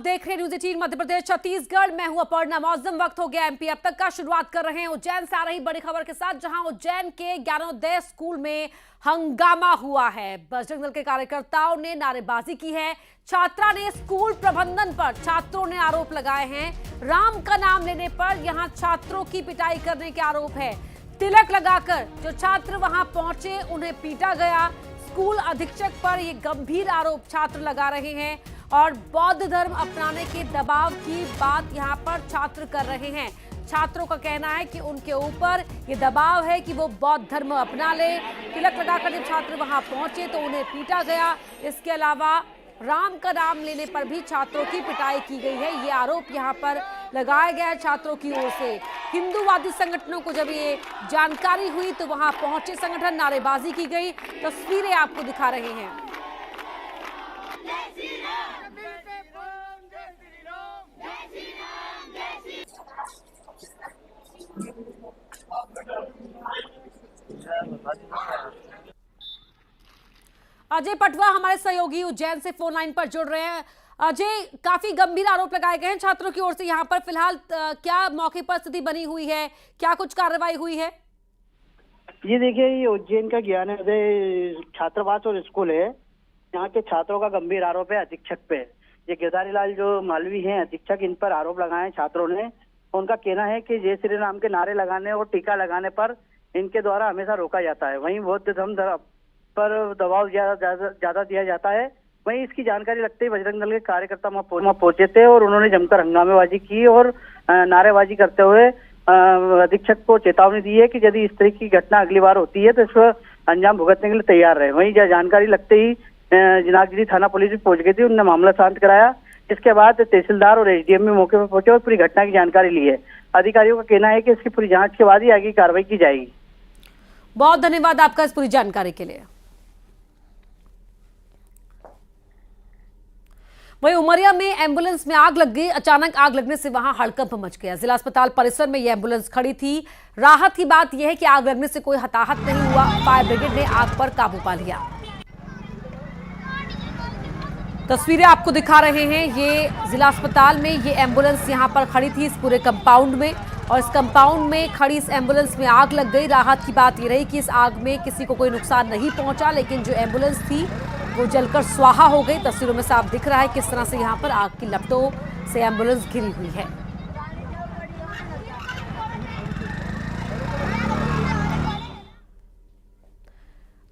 देख रहे हैं न्यूज 18 मध्य प्रदेश छत्तीसगढ़। मैं हूं अपर्णा। मौसम वक्त हो गया एमपी अब तक का। शुरुआत कर रहे हैं उज्जैन से आ रही बड़ी खबर के साथ, जहां उज्जैन के ज्ञानोदय स्कूल में हंगामा हुआ है। बजरंग दल के कार्यकर्ताओं ने नारेबाजी की है। छात्रा ने स्कूल प्रबंधन पर, छात्रों ने आरोप लगाए हैं। राम का नाम लेने पर यहां छात्रों की पिटाई करने के आरोप है। तिलक लगाकर जो छात्र वहां पहुंचे उन्हें पीटा गया। स्कूल अधीक्षक पर ये गंभीर आरोप छात्र लगा रहे हैं और बौद्ध धर्म अपनाने के दबाव की बात यहां पर छात्र कर रहे हैं। छात्रों का कहना है कि उनके ऊपर ये दबाव है कि वो बौद्ध धर्म अपना ले। तिलक लगाकर जब छात्र वहां पहुंचे तो उन्हें पीटा गया। इसके अलावा राम का नाम लेने पर भी छात्रों की पिटाई की गई है। ये आरोप यहाँ पर लगाया गया है छात्रों की ओर से। हिंदूवादी संगठनों को जब ये जानकारी हुई तो वहां पहुंचे संगठन, नारेबाजी की गई। तस्वीरें आपको दिखा रहे हैं। अजय पटवा हमारे सहयोगी उज्जैन से फोन लाइन पर जुड़ रहे हैं। अजय, काफी गंभीर आरोप लगाए गए हैं छात्रों की ओर से यहाँ पर। फिलहाल क्या मौके पर स्थिति बनी हुई है, क्या कुछ कार्रवाई हुई है? ये देखिए, ये उज्जैन का ज्ञानोदय छात्रावास और स्कूल है। यहाँ के छात्रों का गंभीर आरोप है अधीक्षक पे। ये गिरधारी लाल जो मालवी हैं अधीक्षक, इन पर आरोप लगाए हैं छात्रों ने। उनका कहना है कि जय श्री राम के नारे लगाने और टीका लगाने पर इनके द्वारा हमेशा रोका जाता है। वहीं बौद्ध धर्म पर दबाव ज्यादा दिया जाता है। वहीं इसकी जानकारी लगते ही बजरंग दल के कार्यकर्ता वहां पहुंचे थे और उन्होंने जमकर हंगामेबाजी की और नारेबाजी करते हुए अधीक्षक को चेतावनी दी है कि यदि इस तरह की घटना अगली बार होती है तो इस पर अंजाम भुगतने के लिए तैयार रहे। वहीं जानकारी लगते ही जिनागढ़ी थाना पुलिस भी पहुंच गई थी। उन्होंने मामला शांत कराया। इसके बाद तहसीलदार और एसडीएम भी मौके पर पहुंचे और पूरी घटना की जानकारी ली है। अधिकारियों का कहना है कि इसकी पूरी जांच के बाद ही आगे कार्रवाई की जाएगी। बहुत धन्यवाद आपका इस पूरी जानकारी के लिए। वहीं उमरिया में एम्बुलेंस में आग लग गई। अचानक आग लगने से वहां हड़कंप मच गया। जिला अस्पताल परिसर में यह एम्बुलेंस खड़ी थी। राहत की बात यह है कि आग लगने से कोई हताहत नहीं हुआ। फायर ब्रिगेड ने आग पर काबू पा लिया। तस्वीरें आपको दिखा रहे हैं। ये जिला अस्पताल में ये एम्बुलेंस यहां पर खड़ी थी, इस पूरे कंपाउंड में, और इस कंपाउंड में खड़ी इस एम्बुलेंस में आग लग गई। राहत की बात ये रही कि इस आग में किसी को कोई नुकसान नहीं पहुंचा, लेकिन जो एम्बुलेंस थी वो जलकर स्वाहा हो गई। तस्वीरों में साफ दिख रहा है किस तरह से यहां पर आग की लपटों से एम्बुलेंस घिरी हुई है।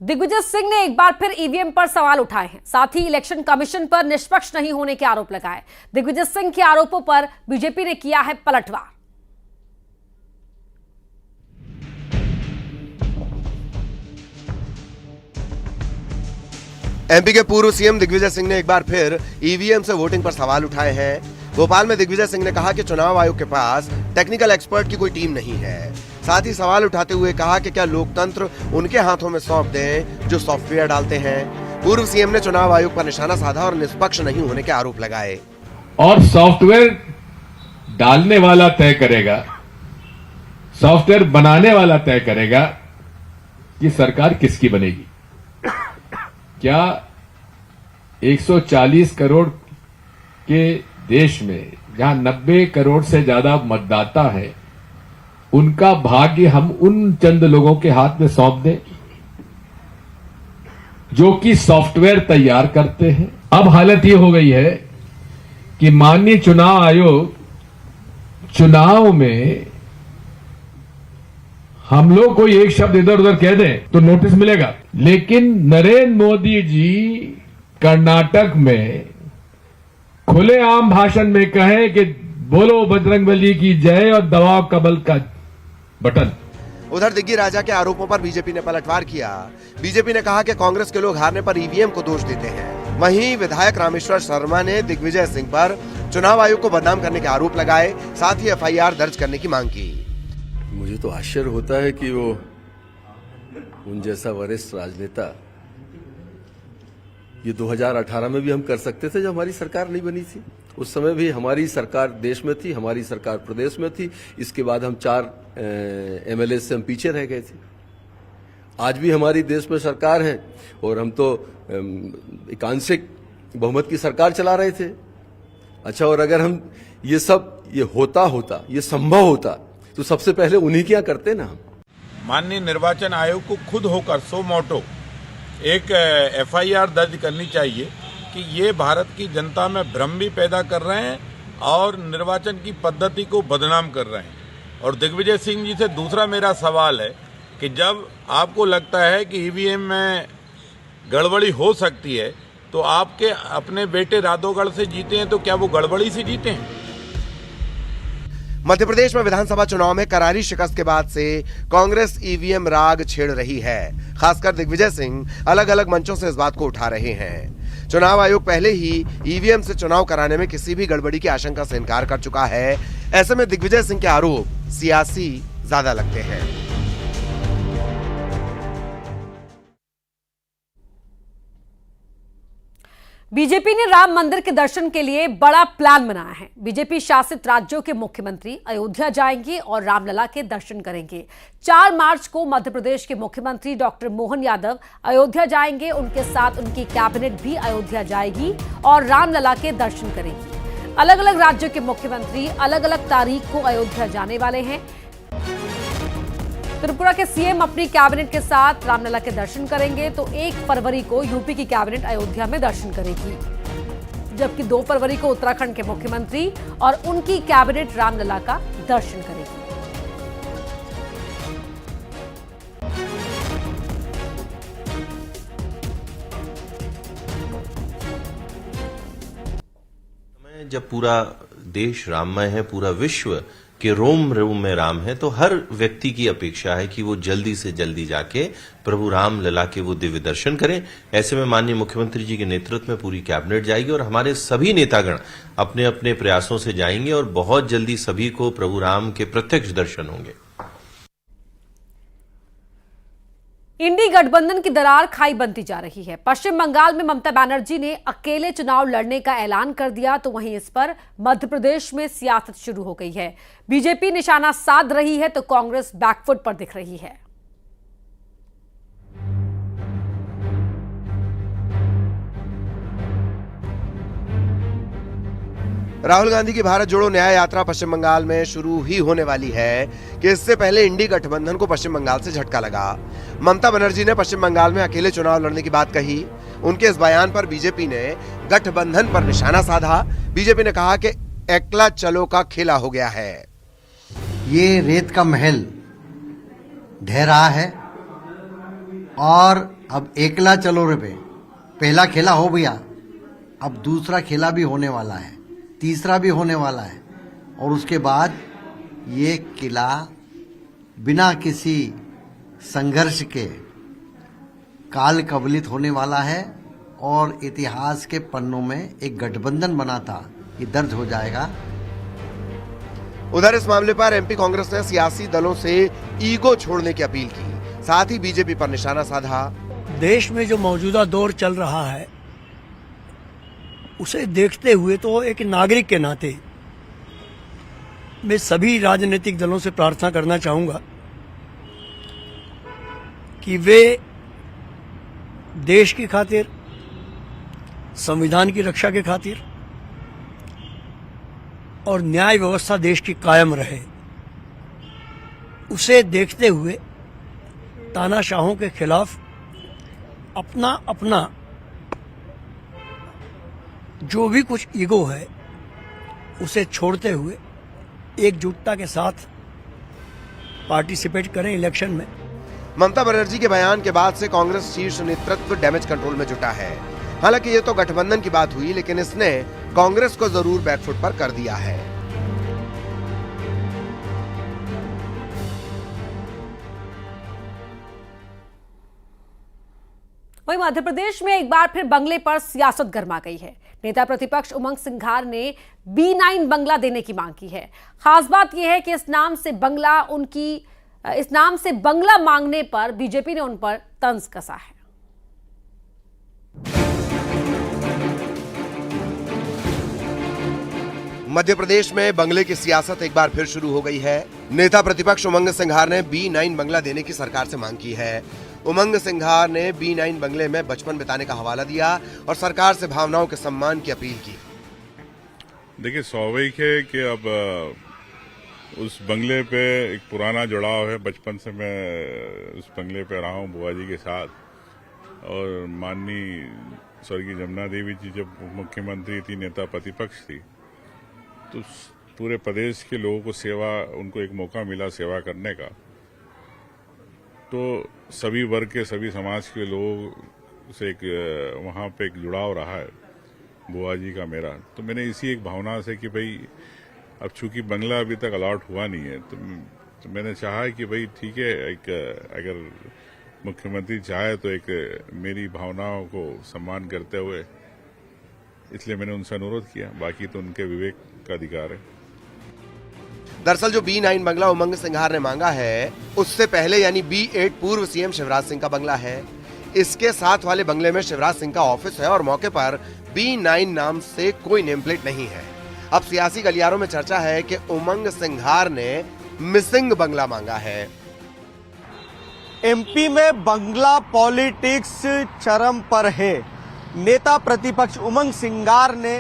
दिग्विजय सिंह ने एक बार फिर ईवीएम पर सवाल उठाए हैं। साथ ही इलेक्शन कमीशन पर निष्पक्ष नहीं होने के आरोप लगाए। दिग्विजय सिंह के आरोपों पर बीजेपी ने किया है पलटवार। एमपी के पूर्व सीएम दिग्विजय सिंह ने एक बार फिर ईवीएम से वोटिंग पर सवाल उठाए हैं। भोपाल में दिग्विजय सिंह ने कहा कि चुनाव आयोग के पास टेक्निकल एक्सपर्ट की कोई टीम नहीं है। साथ ही सवाल उठाते हुए कहा कि क्या लोकतंत्र उनके हाथों में सौंप दें जो सॉफ्टवेयर डालते हैं। पूर्व सीएम ने चुनाव आयोग पर निशाना साधा और निष्पक्ष नहीं होने के आरोप लगाए। और सॉफ्टवेयर डालने वाला तय करेगा, सॉफ्टवेयर बनाने वाला तय करेगा कि सरकार किसकी बनेगी। क्या 140 करोड़ के देश में जहां 90 करोड़ से ज्यादा मतदाता है, उनका भाग्य हम उन चंद लोगों के हाथ में सौंप दें जो कि सॉफ्टवेयर तैयार करते हैं। अब हालत ये हो गई है कि माननीय चुनाव आयोग चुनाव में हम लोग कोई एक शब्द इधर उधर कह दें तो नोटिस मिलेगा, लेकिन नरेंद्र मोदी जी कर्नाटक में खुलेआम भाषण में कहे कि बोलो बजरंगबली की जय और दबाओ कमल का बटन। उधर दिग्गी राजा के आरोपों पर बीजेपी ने पलटवार किया। बीजेपी ने कहा कि कांग्रेस के लोग हारने पर ईवीएम को दोष देते हैं। वहीं विधायक रामेश्वर शर्मा ने दिग्विजय सिंह पर चुनाव आयोग को बदनाम करने के आरोप लगाए। साथ ही एफआईआर दर्ज करने की मांग की। मुझे तो आश्चर्य होता है कि वो उन जैसा वरिष्ठ राजनेता, ये 2018 में भी हम कर सकते थे जब हमारी सरकार नहीं बनी थी। उस समय भी हमारी सरकार देश में थी, हमारी सरकार प्रदेश में थी। इसके बाद हम 4 एमएलए से हम पीछे रह गए थे। आज भी हमारी देश में सरकार है और हम तो एक आंशिक बहुमत की सरकार चला रहे थे। अच्छा, और अगर हम ये होता ये संभव होता तो सबसे पहले उन्हीं क्या करते ना हम। माननीय निर्वाचन आयोग को खुद होकर सो मोटो एक एफआईआर दर्ज करनी चाहिए कि ये भारत की जनता में भ्रम भी पैदा कर रहे हैं और निर्वाचन की पद्धति को बदनाम कर रहे हैं। और दिग्विजय सिंह जी से दूसरा मेरा सवाल है कि जब आपको लगता है कि ईवीएम में गड़बड़ी हो सकती है तो आपके अपने बेटे राधोगढ़ से जीते हैं तो क्या वो गड़बड़ी से जीते हैं? मध्य प्रदेश में विधानसभा चुनाव में करारी शिकस्त के बाद से कांग्रेस ईवीएम राग छेड़ रही है। खासकर दिग्विजय सिंह अलग अलग मंचों से इस बात को उठा रहे हैं। चुनाव आयोग पहले ही ईवीएम से चुनाव कराने में किसी भी गड़बड़ी की आशंका से इनकार कर चुका है। ऐसे में दिग्विजय सिंह के आरोप सियासी ज्यादा लगते हैं। बीजेपी ने राम मंदिर के दर्शन के लिए बड़ा प्लान बनाया है। बीजेपी शासित राज्यों के मुख्यमंत्री अयोध्या जाएंगे और रामलला के दर्शन करेंगे। 4 मार्च को मध्य प्रदेश के मुख्यमंत्री डॉक्टर मोहन यादव अयोध्या जाएंगे। उनके साथ उनकी कैबिनेट भी अयोध्या जाएगी और रामलला के दर्शन करेगी। अलग अलग राज्यों के मुख्यमंत्री अलग अलग तारीख को अयोध्या जाने वाले हैं। त्रिपुरा के सीएम अपनी कैबिनेट के साथ रामलला के दर्शन करेंगे तो 1 फरवरी को यूपी की कैबिनेट अयोध्या में दर्शन करेगी, जबकि 2 फरवरी को उत्तराखंड के मुख्यमंत्री और उनकी कैबिनेट रामलला का दर्शन करेगी। जब पूरा देश राममय है, पूरा विश्व कि रोम रोम में राम है, तो हर व्यक्ति की अपेक्षा है कि वो जल्दी से जल्दी जाके प्रभु राम लला के वो दिव्य दर्शन करें। ऐसे में माननीय मुख्यमंत्री जी के नेतृत्व में पूरी कैबिनेट जाएगी और हमारे सभी नेतागण अपने अपने प्रयासों से जाएंगे और बहुत जल्दी सभी को प्रभु राम के प्रत्यक्ष दर्शन होंगे। इंडी गठबंधन की दरार खाई बनती जा रही है। पश्चिम बंगाल में ममता बनर्जी ने अकेले चुनाव लड़ने का ऐलान कर दिया तो वहीं इस पर मध्य प्रदेश में सियासत शुरू हो गई है। बीजेपी निशाना साध रही है तो कांग्रेस बैकफुट पर दिख रही है। राहुल गांधी की भारत जोड़ो न्याय यात्रा पश्चिम बंगाल में शुरू ही होने वाली है कि इससे पहले इंडी गठबंधन को पश्चिम बंगाल से झटका लगा। ममता बनर्जी ने पश्चिम बंगाल में अकेले चुनाव लड़ने की बात कही। उनके इस बयान पर बीजेपी ने गठबंधन पर निशाना साधा। बीजेपी ने कहा कि एकला चलो का खेला हो गया है। ये रेत का महल ढह रहा है और अब एकला चलो रे पे पहला खेला हो गया, अब दूसरा खेला भी होने वाला है, तीसरा भी होने वाला है और उसके बाद ये किला बिना किसी संघर्ष के काल कवलित होने वाला है और इतिहास के पन्नों में एक गठबंधन बना था ये दर्ज हो जाएगा। उधर इस मामले पर एमपी कांग्रेस ने सियासी दलों से ईगो छोड़ने की अपील की, साथ ही बीजेपी पर निशाना साधा। देश में जो मौजूदा दौर चल रहा है उसे देखते हुए तो एक नागरिक के नाते मैं सभी राजनीतिक दलों से प्रार्थना करना चाहूंगा कि वे देश की खातिर, संविधान की रक्षा के खातिर और न्याय व्यवस्था देश की कायम रहे, उसे देखते हुए तानाशाहों के खिलाफ अपना अपना जो भी कुछ ईगो है उसे छोड़ते हुए एकजुटता के साथ पार्टिसिपेट करें इलेक्शन में। ममता बनर्जी के बयान के बाद से कांग्रेस शीर्ष नेतृत्व डैमेज कंट्रोल में जुटा है। हालांकि ये तो गठबंधन की बात हुई, लेकिन इसने कांग्रेस को जरूर बैकफुट पर कर दिया है। वहीं मध्य प्रदेश में एक बार फिर बंगले पर सियासत गर्मा गई है। नेता प्रतिपक्ष उमंग सिंघार ने B9 बंगला देने की मांग की है। खास बात यह है कि इस नाम से बंगला मांगने पर बीजेपी ने उन पर तंज कसा है। मध्य प्रदेश में बंगले की सियासत एक बार फिर शुरू हो गई है। नेता प्रतिपक्ष उमंग सिंघार ने B9 बंगला देने की सरकार से मांग की है। उमंग सिंघार ने B9 बंगले में बचपन बिताने का हवाला दिया और सरकार से भावनाओं के सम्मान की अपील की। देखिए, स्वाभाविक है कि अब उस बंगले पे एक पुराना जुड़ाव है। बचपन से मैं उस बंगले पे रहा हूँ बुआ जी के साथ। और माननीय स्वर्गीय जमुना देवी जी जब मुख्यमंत्री थी, नेता प्रतिपक्ष थी, तो पूरे प्रदेश के लोगों को सेवा, उनको एक मौका मिला सेवा करने का। तो सभी वर्ग के, सभी समाज के लोग से एक वहाँ पे एक जुड़ाव रहा है बुआ जी का मेरा। तो मैंने इसी एक भावना से कि भाई अब चूंकि बंगला अभी तक अलॉट हुआ नहीं है, तो मैंने चाहा कि भाई ठीक है, एक अगर मुख्यमंत्री चाहे तो एक मेरी भावनाओं को सम्मान करते हुए, इसलिए मैंने उनसे अनुरोध किया। बाकी तो उनके विवेक का अधिकार है। दरअसल जो B9 बंगला उमंग सिंघार ने मांगा है, उससे पहले यानी B8 पूर्व सीएम शिवराज सिंह का बंगला है। इसके साथ वाले बंगले में शिवराज सिंह का ऑफिस है और मौके पर B9 नाम से कोई नेम प्लेट नहीं है। अब सियासी गलियारों में चर्चा है कि उमंग सिंघार ने मिसिंग बंगला मांगा है। एमपी में बंगला पॉलिटिक्स चरम पर है। नेता प्रतिपक्ष उमंग सिंघार ने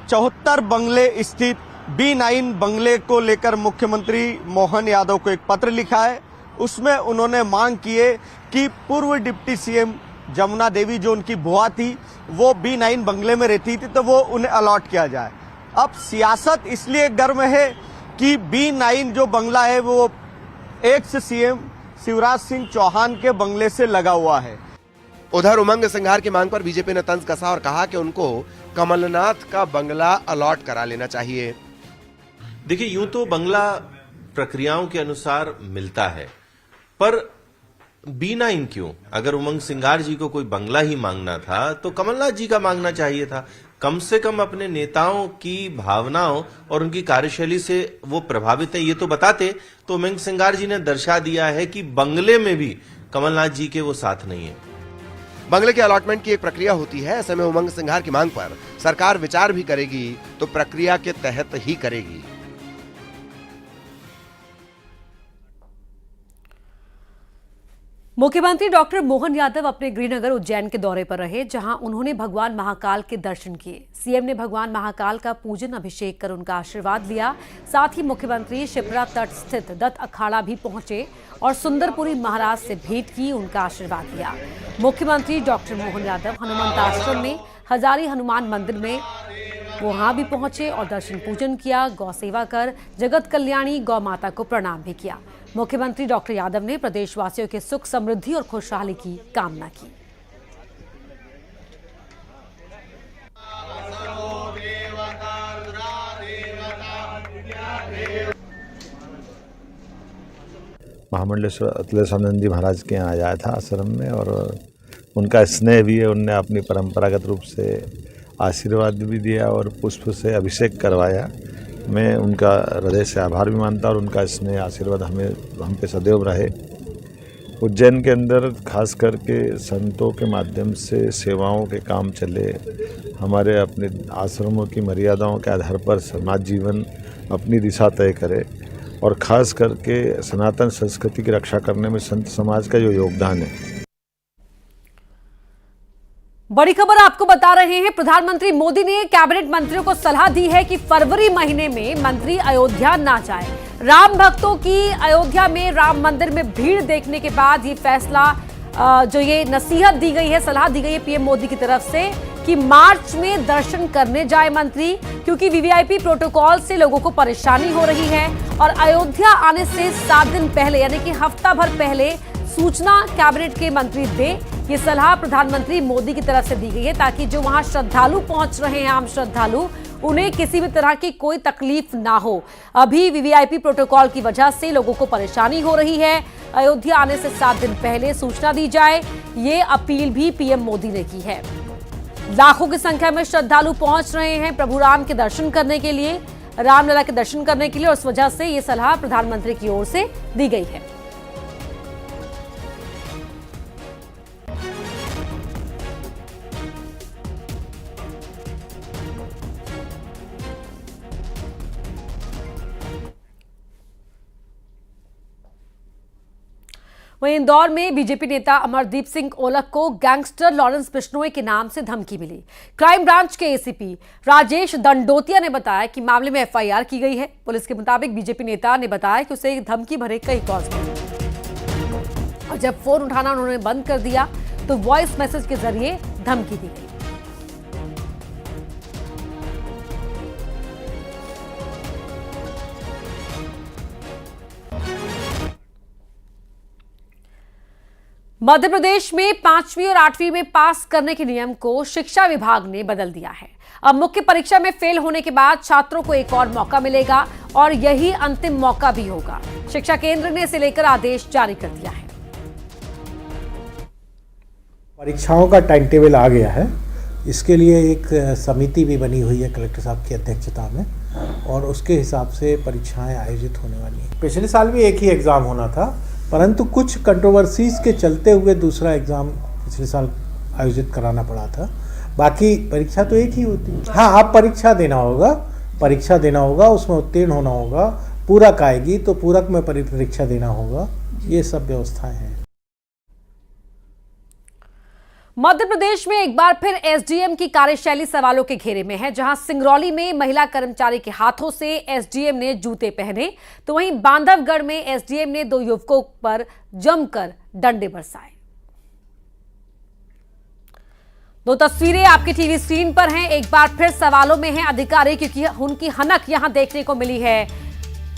74 बंगले स्थित B9 बंगले को लेकर मुख्यमंत्री मोहन यादव को एक पत्र लिखा है। उसमें उन्होंने मांग की है कि पूर्व डिप्टी सीएम जमुना देवी, जो उनकी बुआ थी, वो B9 बंगले में रहती थी, तो वो उन्हें अलॉट किया जाए। अब सियासत इसलिए गर्म है कि B9 जो बंगला है वो एक्स सीएम शिवराज सिंह चौहान के बंगले से लगा हुआ है। उधर उमंग सिंघार की मांग पर बीजेपी ने तंज कसा और कहा कि उनको कमलनाथ का बंगला अलॉट करा लेना चाहिए। देखिए, यूं तो बंगला प्रक्रियाओं के अनुसार मिलता है, पर B9 क्यों? अगर उमंग सिंघार जी को कोई बंगला ही मांगना था तो कमलनाथ जी का मांगना चाहिए था। कम से कम अपने नेताओं की भावनाओं और उनकी कार्यशैली से वो प्रभावित है, ये तो बताते। तो उमंग सिंघार जी ने दर्शा दिया है कि बंगले में भी कमलनाथ जी के वो साथ नहीं है। बंगले के अलॉटमेंट की एक प्रक्रिया होती है। ऐसे में उमंग सिंघार की मांग पर सरकार विचार भी करेगी तो प्रक्रिया के तहत ही करेगी। मुख्यमंत्री डॉक्टर मोहन यादव अपने गृहनगर उज्जैन के दौरे पर रहे, जहां उन्होंने भगवान महाकाल के दर्शन किए। सीएम ने भगवान महाकाल का पूजन अभिषेक कर उनका आशीर्वाद लिया। साथ ही मुख्यमंत्री शिप्रा तट स्थित दत्त अखाड़ा भी पहुंचे और सुंदरपुरी महाराज से भेंट की, उनका आशीर्वाद लिया। मुख्यमंत्री डॉक्टर मोहन यादव हनुमंत आश्रम में हजारी हनुमान मंदिर में वहां भी पहुंचे और दर्शन पूजन किया। गौ सेवा कर जगत कल्याणी गौ माता को प्रणाम भी किया। मुख्यमंत्री डॉक्टर यादव ने प्रदेशवासियों के सुख, समृद्धि और खुशहाली की कामना की। महामंडलेश्वर अतुलेश्वरानंद जी महाराज के यहाँ आया था आश्रम में, और उनका स्नेह भी है। उनने अपनी परंपरागत रूप से आशीर्वाद भी दिया और पुष्प से अभिषेक करवाया। मैं उनका हृदय से आभार भी मानता और उनका स्नेह, आशीर्वाद हम पे सदैव रहे। उज्जैन के अंदर खास करके संतों के माध्यम से सेवाओं के काम चले। हमारे अपने आश्रमों की मर्यादाओं के आधार पर समाज जीवन अपनी दिशा तय करे, और खास करके सनातन संस्कृति की रक्षा करने में संत समाज का जो योगदान है। बड़ी खबर आपको बता रहे हैं, प्रधानमंत्री मोदी ने कैबिनेट मंत्रियों को सलाह दी है कि फरवरी महीने में मंत्री अयोध्या ना जाएं। राम भक्तों की अयोध्या में राम मंदिर में भीड़ देखने के बाद ये फैसला, जो ये नसीहत दी गई है, सलाह दी गई है पीएम मोदी की तरफ से कि मार्च में दर्शन करने जाए मंत्री, क्योंकि वीवीआईपी प्रोटोकॉल से लोगों को परेशानी हो रही है। और अयोध्या आने से 7 दिन पहले यानी कि हफ्ता भर पहले सूचना कैबिनेट के मंत्री दे। ये सलाह प्रधानमंत्री मोदी की तरफ से दी गई है ताकि जो वहां श्रद्धालु पहुंच रहे हैं, आम श्रद्धालु, उन्हें किसी भी तरह की कोई तकलीफ ना हो। अभी वीवीआईपी प्रोटोकॉल की वजह से लोगों को परेशानी हो रही है। अयोध्या आने से 7 दिन पहले सूचना दी जाए, ये अपील भी पीएम मोदी ने की है। लाखों की संख्या में श्रद्धालु पहुंच रहे हैं प्रभु राम के दर्शन करने के लिए, रामलला के दर्शन करने के लिए, और इस वजह से ये सलाह प्रधानमंत्री की ओर से दी गई है। वहीं इंदौर में बीजेपी नेता अमरदीप सिंह ओलख को गैंगस्टर लॉरेंस बिश्नोई के नाम से धमकी मिली। क्राइम ब्रांच के एसीपी राजेश दंडोतिया ने बताया कि मामले में एफआईआर की गई है। पुलिस के मुताबिक बीजेपी नेता ने बताया कि उसे धमकी भरे कई कॉल्स मिले और जब फोन उठाना उन्होंने बंद कर दिया तो वॉइस मैसेज के जरिए धमकी दी गई। मध्य प्रदेश में 5वीं और 8वीं में पास करने के नियम को शिक्षा विभाग ने बदल दिया है। अब मुख्य परीक्षा में फेल होने के बाद छात्रों को एक और मौका मिलेगा और यही अंतिम मौका भी होगा। शिक्षा केंद्र ने इसे लेकर आदेश जारी कर दिया है। परीक्षाओं का टाइम टेबल आ गया है। इसके लिए एक समिति भी बनी हुई है कलेक्टर साहब की अध्यक्षता में और उसके हिसाब से परीक्षाएं आयोजित होने वाली हैं। पिछले साल भी एक ही एग्ज़ाम होना था, परंतु कुछ कंट्रोवर्सीज के चलते हुए दूसरा एग्ज़ाम पिछले साल आयोजित कराना पड़ा था। बाकी परीक्षा तो एक ही होती है। हाँ, आप परीक्षा देना होगा, उसमें उत्तीर्ण होना होगा, पूरक आएगी तो पूरक में परीक्षा देना होगा। ये सब व्यवस्थाएं हैं। मध्य प्रदेश में एक बार फिर एसडीएम की कार्यशैली सवालों के घेरे में है। जहां सिंगरौली में महिला कर्मचारी के हाथों से एसडीएम ने जूते पहने तो वहीं बांधवगढ़ में एसडीएम ने 2 युवकों पर जमकर डंडे बरसाए। 2 तस्वीरें आपकी टीवी स्क्रीन पर हैं। एक बार फिर सवालों में है अधिकारी क्योंकि उनकी हनक यहां देखने को मिली है।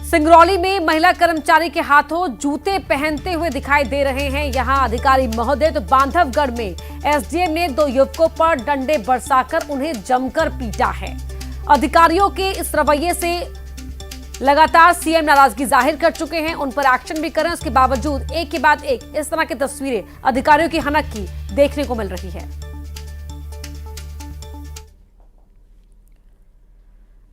सिंगरौली में महिला कर्मचारी के हाथों जूते पहनते हुए दिखाई दे रहे हैं यहां अधिकारी महोदय। तो बांधवगढ़ में एसडीएम ने 2 युवकों पर डंडे बरसाकर उन्हें जमकर पीटा है। अधिकारियों के इस रवैये से लगातार सीएम नाराजगी जाहिर कर चुके हैं, उन पर एक्शन भी करें। उसके बावजूद एक के बाद एक इस तरह की तस्वीरें अधिकारियों की हनक की देखने को मिल रही है।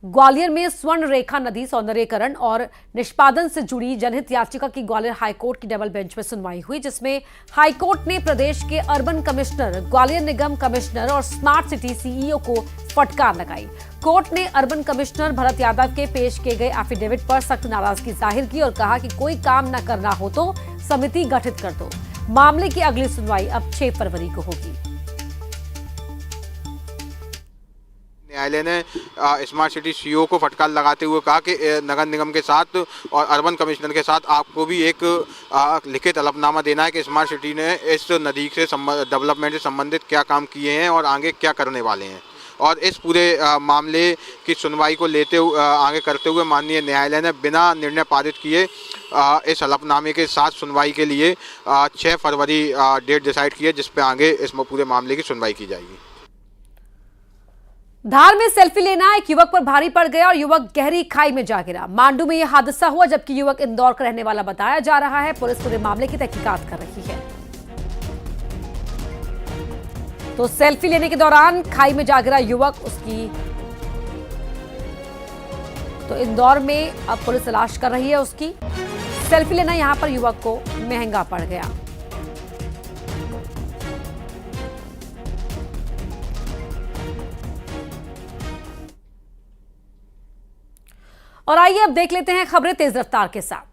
ग्वालियर में स्वर्ण रेखा नदी सौंदर्यीकरण और निष्पादन से जुड़ी जनहित याचिका की ग्वालियर हाईकोर्ट की डबल बेंच में सुनवाई हुई, जिसमें हाईकोर्ट ने प्रदेश के अर्बन कमिश्नर, ग्वालियर निगम कमिश्नर और स्मार्ट सिटी सीईओ को फटकार लगाई। कोर्ट ने अर्बन कमिश्नर भरत यादव के पेश किए गए एफिडेविट पर सख्त नाराजगी जाहिर की और कहा कि कोई काम न करना हो तो समिति गठित कर दो। मामले की अगली सुनवाई अब 6 फरवरी को होगी। न्यायालय ने स्मार्ट सिटी सीईओ को फटकार लगाते हुए कहा कि नगर निगम के साथ और अर्बन कमिश्नर के साथ आपको भी एक लिखित हलफनामा देना है कि स्मार्ट सिटी ने इस नदी से डेवलपमेंट से संबंधित क्या काम किए हैं और आगे क्या करने वाले हैं। और इस पूरे मामले की सुनवाई को लेते हुए आगे करते हुए माननीय न्यायालय ने बिना निर्णय पारित किए इस हलफनामे के साथ सुनवाई के लिए 6 फरवरी डेट डिसाइड की है, जिस पे आगे इस पूरे मामले की सुनवाई की जाएगी। धार में सेल्फी लेना एक युवक पर भारी पड़ गया और युवक गहरी खाई में जा गिरा। मांडू में यह हादसा हुआ जबकि युवक इंदौर का रहने वाला बताया जा रहा है। पुलिस पूरे मामले की तहकीकात कर रही है। तो सेल्फी लेने के दौरान खाई में जा गिरा युवक, उसकी तो इंदौर में अब पुलिस तलाश कर रही है उसकी। सेल्फी लेना यहां पर युवक को महंगा पड़ गया। और आइए अब देख लेते हैं खबरें तेज रफ्तार के साथ।